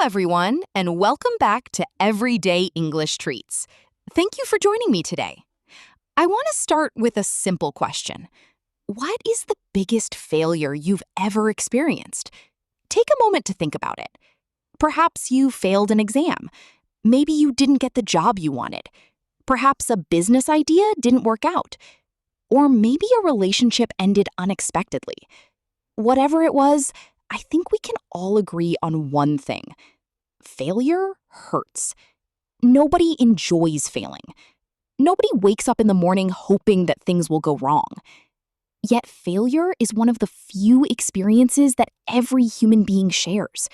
everyone, and welcome back to Everyday English Treats. Thank you for joining me today. I want to start with a simple question. What is the biggest failure you've ever experienced? Take a moment to think about it. Perhaps you failed an exam. Maybe you didn't get the job you wanted. Perhaps a business idea didn't work out. Or maybe a relationship ended unexpectedly. Whatever it was, I think we can all agree on one thing. Failure hurts. Nobody enjoys failing. Nobody wakes up in the morning hoping that things will go wrong. Yet failure is one of the few experiences that every human being shares.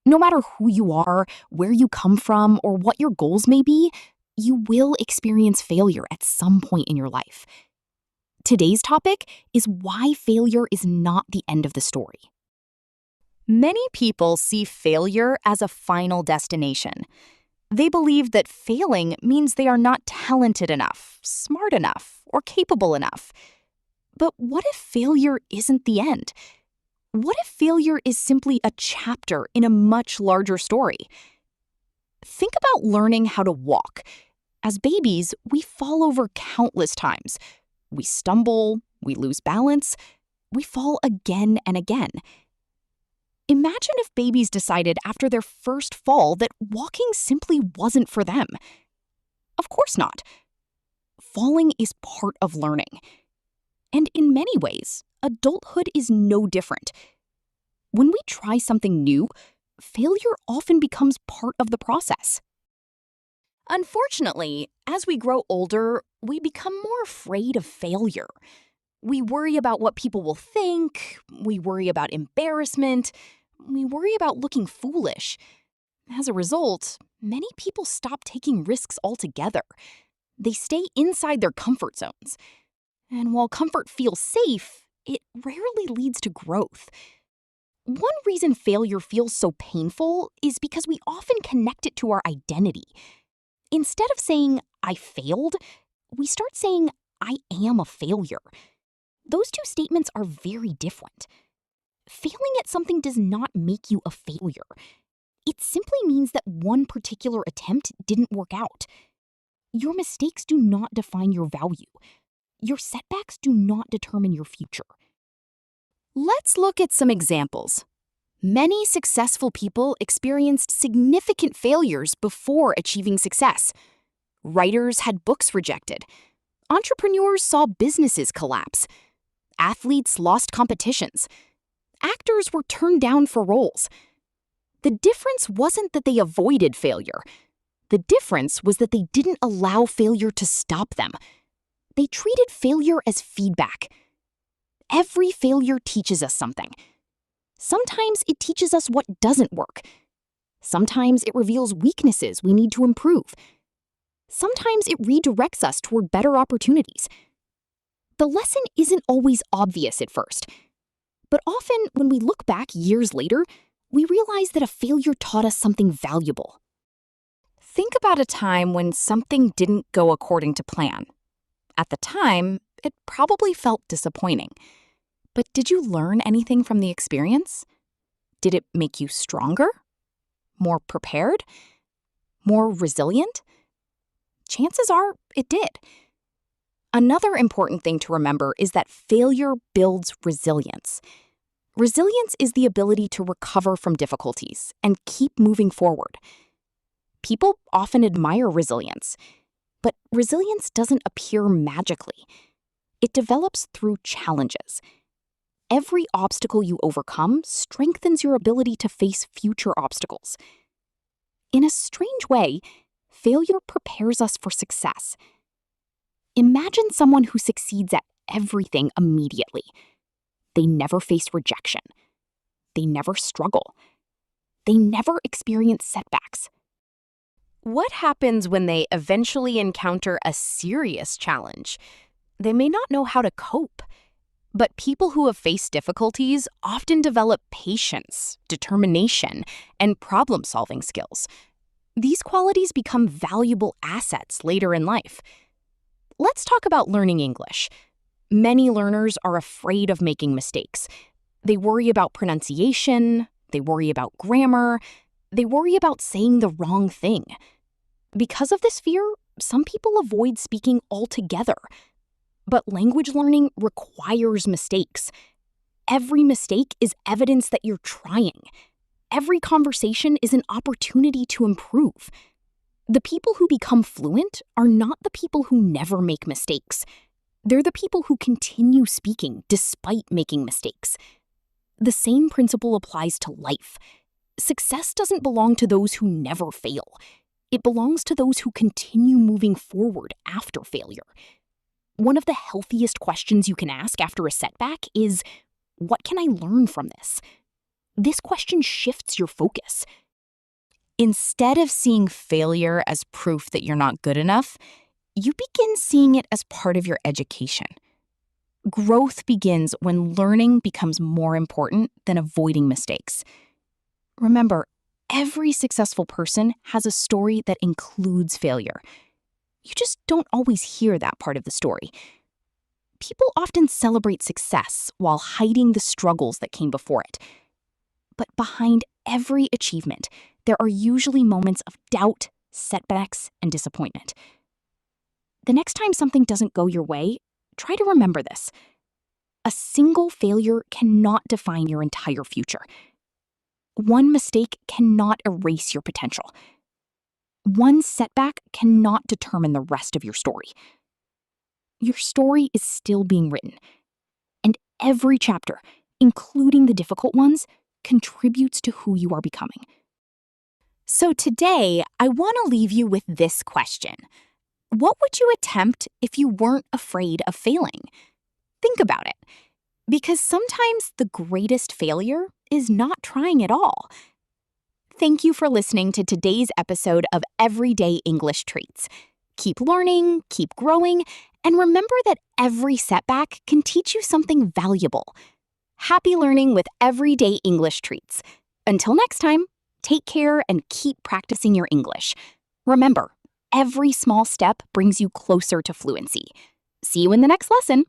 No matter who you are, where you come from, or what your goals may be, you will experience failure at some point in your life. Today's topic is why failure is not the end of the story. Many people see failure as a final destination. They believe that failing means they are not talented enough, smart enough, or capable enough. But what if failure isn't the end? What if failure is simply a chapter in a much larger story? Think about learning how to walk. As babies, we fall over countless times. We stumble, we lose balance, we fall again and again. Imagine if babies decided after their first fall that walking simply wasn't for them. Of course not. Falling is part of learning. And in many ways, adulthood is no different. When we try something new, failure often becomes part of the process. Unfortunately, as we grow older, we become more afraid of failure. We worry about what people will think, we worry about embarrassment, we worry about looking foolish. As a result, many people stop taking risks altogether. They stay inside their comfort zones. And while comfort feels safe, it rarely leads to growth. One reason failure feels so painful is because we often connect it to our identity. Instead of saying, I failed, we start saying, I am a failure. Those two statements are very different. Failing at something does not make you a failure. It simply means that one particular attempt didn't work out. Your mistakes do not define your value. Your setbacks do not determine your future. Let's look at some examples. Many successful people experienced significant failures before achieving success. Writers had books rejected. Entrepreneurs saw businesses collapse. Athletes lost competitions. Actors were turned down for roles. The difference wasn't that they avoided failure. The difference was that they didn't allow failure to stop them. They treated failure as feedback. Every failure teaches us something. Sometimes it teaches us what doesn't work. Sometimes it reveals weaknesses we need to improve. Sometimes it redirects us toward better opportunities. The lesson isn't always obvious at first, but often when we look back years later, we realize that a failure taught us something valuable. Think about a time when something didn't go according to plan. At the time, it probably felt disappointing. But did you learn anything from the experience? Did it make you stronger? More prepared? More resilient? Chances are it did. Another important thing to remember is that failure builds resilience. Resilience is the ability to recover from difficulties and keep moving forward. People often admire resilience, but resilience doesn't appear magically. It develops through challenges. Every obstacle you overcome strengthens your ability to face future obstacles. In a strange way, failure prepares us for success. Imagine someone who succeeds at everything immediately. They never face rejection. They never struggle. They never experience setbacks. What happens when they eventually encounter a serious challenge? They may not know how to cope. But people who have faced difficulties often develop patience, determination, and problem-solving skills. These qualities become valuable assets later in life. Let's talk about learning English. Many learners are afraid of making mistakes. They worry about pronunciation, they worry about grammar, They worry about saying the wrong thing. Because of this fear, some people avoid speaking altogether. But language learning requires mistakes. Every mistake is evidence that you're trying. Every conversation is an opportunity to improve. The people who become fluent are not the people who never make mistakes. They're the people who continue speaking despite making mistakes. The same principle applies to life. Success doesn't belong to those who never fail. It belongs to those who continue moving forward after failure. One of the healthiest questions you can ask after a setback is, what can I learn from this? This question shifts your focus. Instead of seeing failure as proof that you're not good enough, you begin seeing it as part of your education. Growth begins when learning becomes more important than avoiding mistakes. Remember, every successful person has a story that includes failure. You just don't always hear that part of the story. People often celebrate success while hiding the struggles that came before it. But behind every achievement, there are usually moments of doubt, setbacks, and disappointment. The next time something doesn't go your way, try to remember this. A single failure cannot define your entire future. One mistake cannot erase your potential. One setback cannot determine the rest of your story. Your story is still being written, and every chapter, including the difficult ones, contributes to who you are becoming. So today, I want to leave you with this question. What would you attempt if you weren't afraid of failing? Think about it. Because sometimes the greatest failure is not trying at all. Thank you for listening to today's episode of Everyday English Treats. Keep learning, keep growing, and remember that every setback can teach you something valuable. Happy learning with Everyday English Treats. Until next time, take care and keep practicing your English. Remember, every small step brings you closer to fluency. See you in the next lesson.